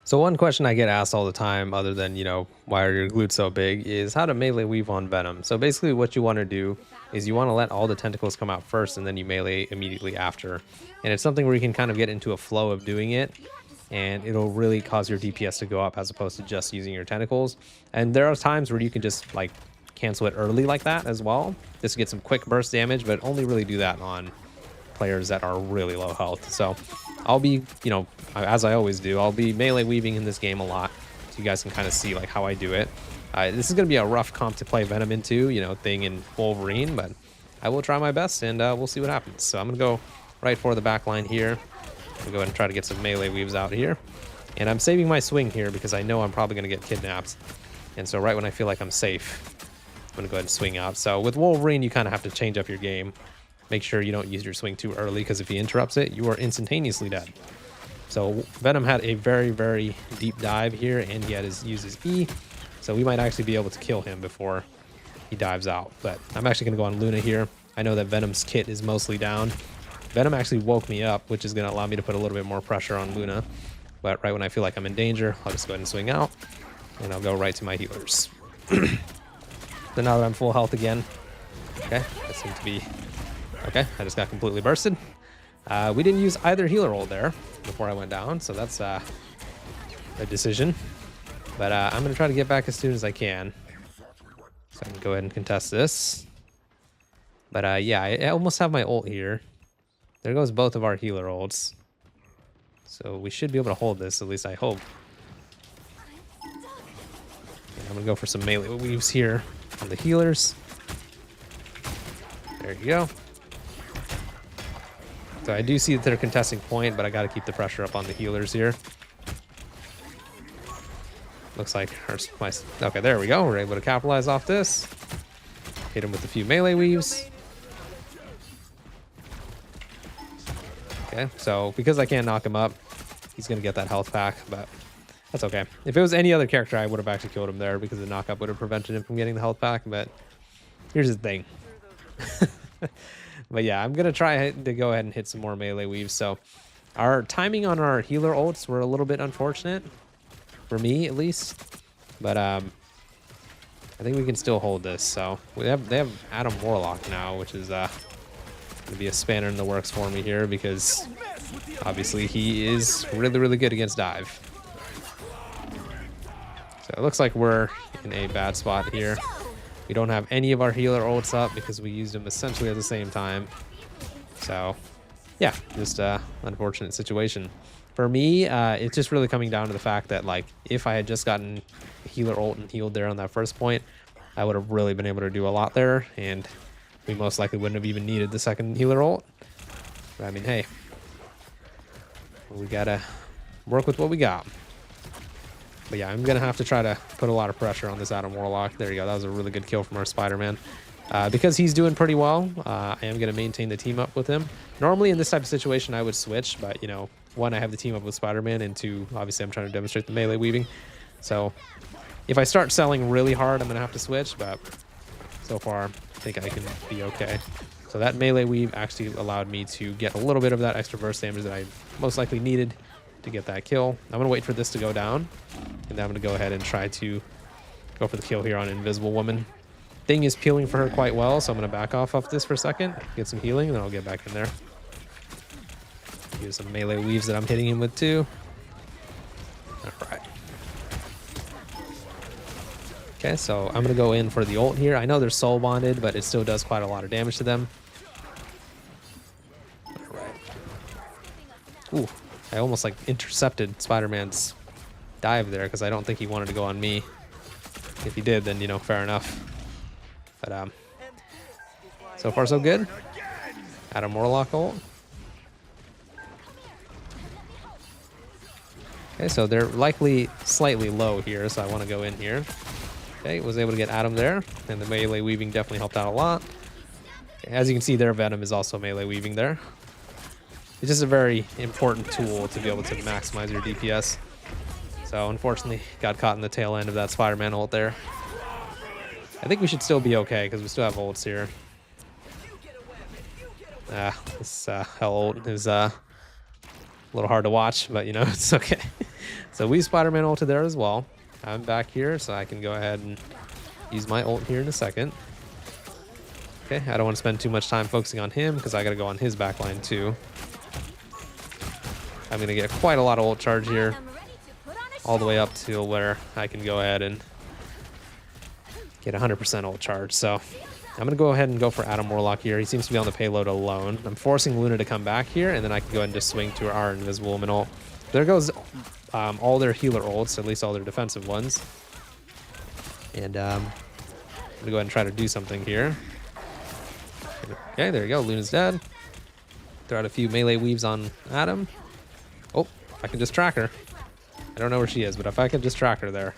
So one question I get asked all the time, other than, why are your glutes so big, is how to melee weave on Venom. So basically what you want to do is you want to let all the tentacles come out first and then you melee immediately after. And it's something where you can kind of get into a flow of doing it and it'll really cause your DPS to go up as opposed to just using your tentacles. And there are times where you can just like cancel it early like that as well, just to get some quick burst damage, but only really do that on players that are really low health. So I'll be, as I always do, I'll be melee weaving in this game a lot, so you guys can kind of see like how I do it. This is going to be a rough comp to play Venom into, Thing and Wolverine, but I will try my best and we'll see what happens. So I'm going to go right for the back line here. I'll go ahead and try to get some melee weaves out here. And I'm saving my swing here because I know I'm probably going to get kidnapped. And so right when I feel like I'm safe, I'm going to go ahead and swing out. So with Wolverine, you kind of have to change up your game. Make sure you don't use your swing too early, because if he interrupts it, you are instantaneously dead. So Venom had a very, very deep dive here, and he had used his E. So we might actually be able to kill him before he dives out. But I'm actually going to go on Luna here. I know that Venom's kit is mostly down. Venom actually woke me up, which is going to allow me to put a little bit more pressure on Luna. But right when I feel like I'm in danger, I'll just go ahead and swing out, and I'll go right to my healers. So now that I'm full health again, okay, that seems to be... Okay, I just got completely bursted. We didn't use either healer ult there before I went down, so that's a decision. But I'm going to try to get back as soon as I can, so I can go ahead and contest this. But yeah, I almost have my ult here. There goes both of our healer ults. So we should be able to hold this, at least I hope. And I'm going to go for some melee weaves here on the healers. There you go. So I do see that they're contesting point, but I got to keep the pressure up on the healers here. Looks like okay, there we go. We're able to capitalize off this. Hit him with a few melee weaves. Okay, so because I can't knock him up, he's going to get that health pack, but that's okay. If it was any other character, I would have actually killed him there because the knockup would have prevented him from getting the health pack, but here's the thing. But yeah, I'm going to try to go ahead and hit some more melee weaves. So our timing on our healer ults were a little bit unfortunate, for me at least. But I think we can still hold this. So they have Adam Warlock now, which is going to be a spanner in the works for me here, because obviously he is really, really good against dive. So it looks like we're in a bad spot here. We don't have any of our healer ults up because we used them essentially at the same time. So, yeah, just unfortunate situation. For me, it's just really coming down to the fact that, like, if I had just gotten healer ult and healed there on that first point, I would have really been able to do a lot there, and we most likely wouldn't have even needed the second healer ult. But, I mean, hey, we gotta work with what we got. But yeah, I'm going to have to try to put a lot of pressure on this Adam Warlock. There you go. That was a really good kill from our Spider-Man. Because he's doing pretty well, I am going to maintain the team up with him. Normally in this type of situation, I would switch. But, one, I have the team up with Spider-Man. And two, obviously, I'm trying to demonstrate the melee weaving. So if I start selling really hard, I'm going to have to switch. But so far, I think I can be okay. So that melee weave actually allowed me to get a little bit of that extra burst damage that I most likely needed to get that kill. I'm going to wait for this to go down, and then I'm going to go ahead and try to go for the kill here on Invisible Woman. Thing is peeling for her quite well, so I'm going to back off this for a second, get some healing, and then I'll get back in there. Use some melee weaves that I'm hitting him with too. All right. Okay, so I'm going to go in for the ult here. I know they're soul bonded, but it still does quite a lot of damage to them. All right. Ooh. I almost like intercepted Spider-Man's dive there because I don't think he wanted to go on me. If he did, then, fair enough. But so far so good. Adam Warlock ult. Okay, so they're likely slightly low here, so I want to go in here. Okay, was able to get Adam there, and the melee weaving definitely helped out a lot. Okay, as you can see, their Venom is also melee weaving there. It's just a very important tool to be able to maximize your DPS. So unfortunately, got caught in the tail end of that Spider-Man ult there. I think we should still be okay because we still have ults here. This hell ult is a little hard to watch, but it's okay. So we Spider-Man ulted there as well. I'm back here, so I can go ahead and use my ult here in a second. Okay, I don't want to spend too much time focusing on him because I got to go on his backline too. I'm going to get quite a lot of ult charge here, all the way up to where I can go ahead and get 100% ult charge. So I'm going to go ahead and go for Adam Warlock here. He seems to be on the payload alone. I'm forcing Luna to come back here, and then I can go ahead and just swing to our Invisible Woman ult. There goes all their healer ults, at least all their defensive ones. And I'm going to go ahead and try to do something here. Okay, there you go. Luna's dead. Throw out a few melee weaves on Adam. Oh, if I can just track her. I don't know where she is, but if I can just track her there.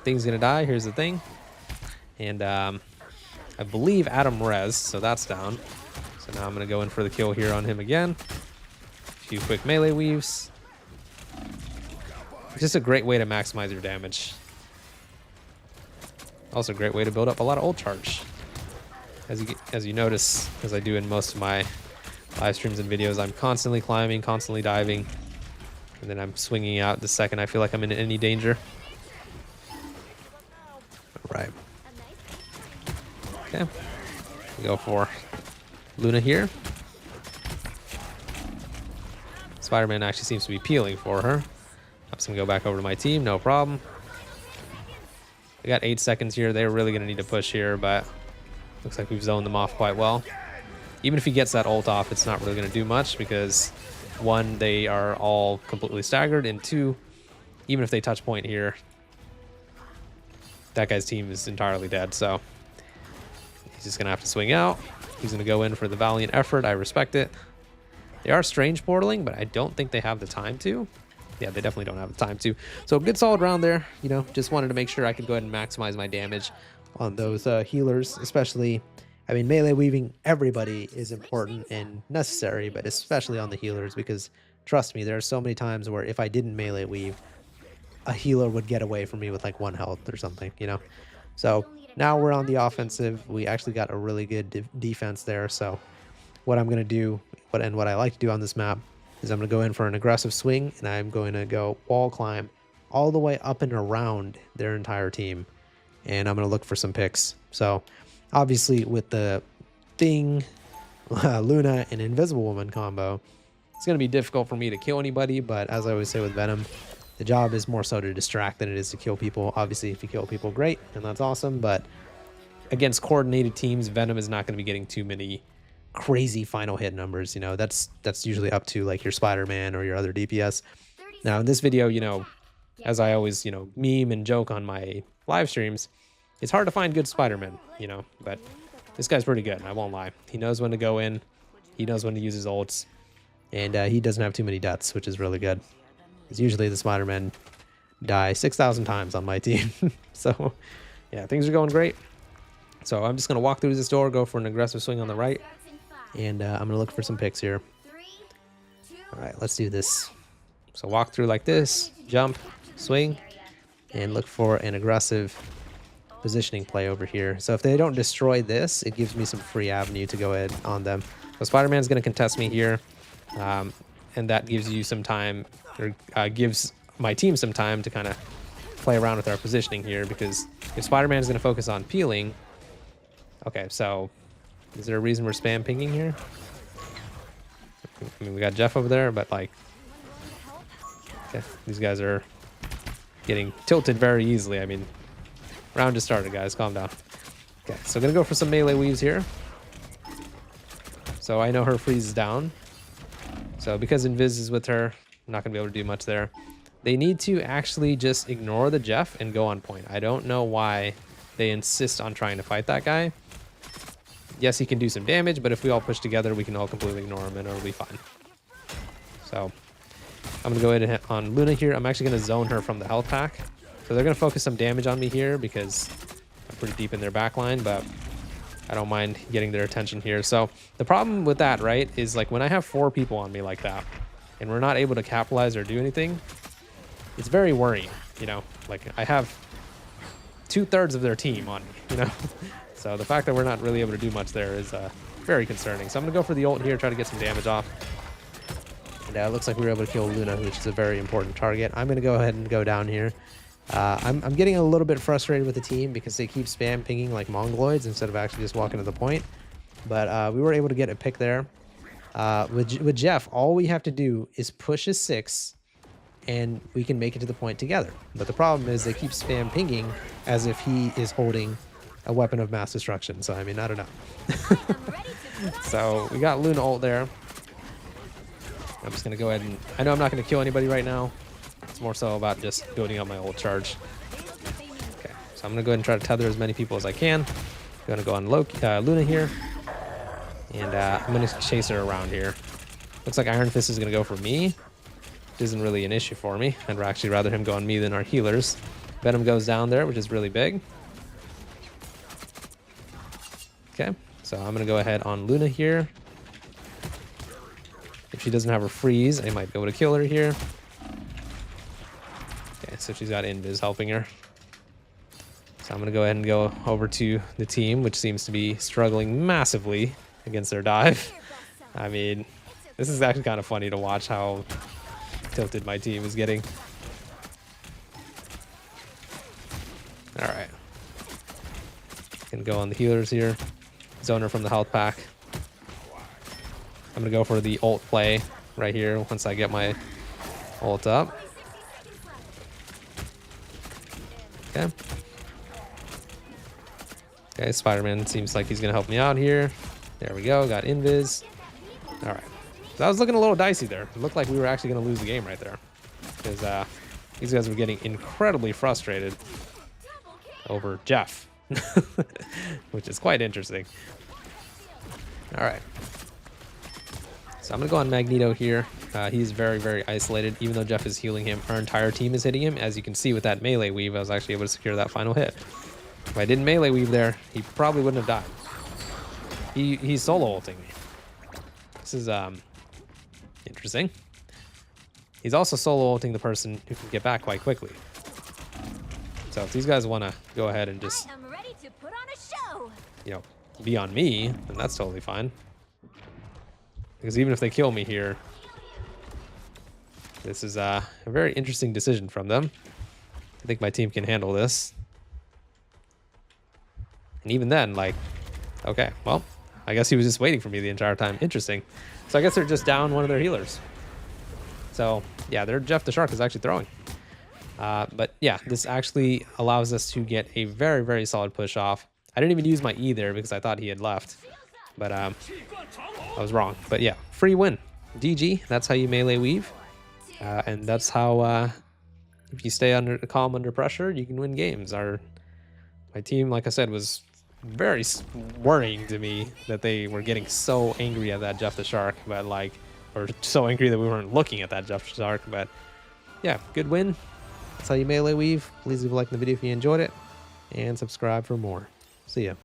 Thing's going to die. Here's the thing. And I believe Adam res, so that's down. So now I'm going to go in for the kill here on him again. A few quick melee weaves. It's just a great way to maximize your damage. Also a great way to build up a lot of ult charge. As you notice, as I do in most of my live streams and videos, I'm constantly climbing, constantly diving, and then I'm swinging out the second I feel like I'm in any danger. All right. Okay. We go for Luna here. Spider-Man actually seems to be peeling for her. I'm just gonna go back over to my team, no problem. We got 8 seconds here. They're really gonna need to push here, but looks like we've zoned them off quite well. Even if he gets that ult off, it's not really gonna do much because 1, they are all completely staggered, and 2, even if they touch point here, that guy's team is entirely dead, so he's just gonna have to swing out. He's gonna go in for the valiant effort. I respect it. They are strange portaling, but I don't think they have the time to. Yeah, they definitely don't have the time to. So good solid round there. You know, just wanted to make sure I could go ahead and maximize my damage on those healers, especially, I mean, melee weaving everybody is important and necessary, but especially on the healers, because trust me, there are so many times where if I didn't melee weave, a healer would get away from me with like 1 health or something, you know? So now we're on the offensive. We actually got a really good defense there. So what I'm going to do, what I like to do on this map, is I'm going to go in for an aggressive swing, and I'm going to go wall climb all the way up and around their entire team. And I'm going to look for some picks. So obviously with the Thing, Luna, and Invisible Woman combo, it's going to be difficult for me to kill anybody. But as I always say with Venom, the job is more so to distract than it is to kill people. Obviously, if you kill people, great, and that's awesome. But against coordinated teams, Venom is not going to be getting too many crazy final hit numbers. You know, that's usually up to like your Spider-Man or your other DPS. Now in this video, you know, as I always, you know, meme and joke on my live streams, it's hard to find good Spider-Man, you know, but this guy's pretty good, I won't lie. He knows when to go in, he knows when to use his ults, and he doesn't have too many deaths, which is really good. Because usually the Spider-Man die 6,000 times on my team. So yeah, things are going great. So I'm just going to walk through this door, go for an aggressive swing on the right, and I'm going to look for some picks here. All right, let's do this. So walk through like this, jump, swing, and look for an aggressive positioning play over here. So if they don't destroy this, it gives me some free avenue to go ahead on them. So Spider-Man's going to contest me here, and that gives you some time, or gives my team some time to kind of play around with our positioning here, because if Spider-Man is going to focus on peeling. Okay, so is there a reason we're spam pinging here? I mean, we got Jeff over there, but like, okay, these guys are getting tilted very easily. I mean, round just started, guys. Calm down. Okay, so gonna go for some melee weaves here. So I know her freeze is down. So because Invis is with her, I'm not gonna be able to do much there. They need to actually just ignore the Jeff and go on point. I don't know why they insist on trying to fight that guy. Yes, he can do some damage, but if we all push together, we can all completely ignore him and it'll be fine. So I'm gonna go ahead and hit on Luna here. I'm actually gonna zone her from the health pack. So they're gonna focus some damage on me here because I'm pretty deep in their backline, but I don't mind getting their attention here. So the problem with that, right, is like when I have 4 people on me like that and we're not able to capitalize or do anything, it's very worrying, you know? Like I have 2/3 of their team on me, you know? So the fact that we're not really able to do much there is very concerning. So I'm gonna go for the ult here, try to get some damage off. And it looks like we were able to kill Luna, which is a very important target. I'm going to go ahead and go down here. I'm getting a little bit frustrated with the team because they keep spam pinging like mongoloids instead of actually just walking to the point. But we were able to get a pick there. With Jeff, all we have to do is push his 6 and we can make it to the point together. But the problem is they keep spam pinging as if he is holding a weapon of mass destruction. So, I mean, I don't know. So we got Luna ult there. I'm just going to go ahead and... I know I'm not going to kill anybody right now. It's more so about just building up my ult charge. Okay, so I'm going to go ahead and try to tether as many people as I can. I'm going to go on Luna here. And I'm going to chase her around here. Looks like Iron Fist is going to go for me. Which isn't really an issue for me. I'd actually rather him go on me than our healers. Venom goes down there, which is really big. Okay, so I'm going to go ahead on Luna here. If she doesn't have her freeze, I might be able to kill her here. Okay, so she's got Invis helping her. So I'm going to go ahead and go over to the team, which seems to be struggling massively against their dive. I mean, this is actually kind of funny to watch how tilted my team is getting. All right. Gonna go on the healers here. Zoner from the health pack. I'm gonna go for the ult play right here once I get my ult up. Okay. Okay, Spider-Man seems like he's gonna help me out here. There we go, got Invis. All right. So that was looking a little dicey there. It looked like we were actually gonna lose the game right there. Because these guys were getting incredibly frustrated over Jeff. Which is quite interesting. All right. So I'm going to go on Magneto here. He's very, very isolated. Even though Jeff is healing him, our entire team is hitting him. As you can see with that melee weave, I was actually able to secure that final hit. If I didn't melee weave there, he probably wouldn't have died. He's solo ulting me. This is interesting. He's also solo ulting the person who can get back quite quickly. So if these guys want to go ahead and just, you know, be on me, then that's totally fine. Because even if they kill me here, this is a very interesting decision from them. I think my team can handle this. And even then, like, okay, well, I guess he was just waiting for me the entire time. Interesting. So I guess they're just down one of their healers. So yeah, their Jeff the Shark is actually throwing. But yeah, this actually allows us to get a very, very solid push off. I didn't even use my E there because I thought he had left. But I was wrong. But yeah, free win. GG. That's how you melee weave. And that's how, if you stay calm under pressure, you can win games. My team, like I said, was very worrying to me that they were getting so angry at that Jeff the Shark. But like, or so angry that we weren't looking at that Jeff the Shark. But yeah, good win. That's how you melee weave. Please leave a like in the video if you enjoyed it. And subscribe for more. See ya.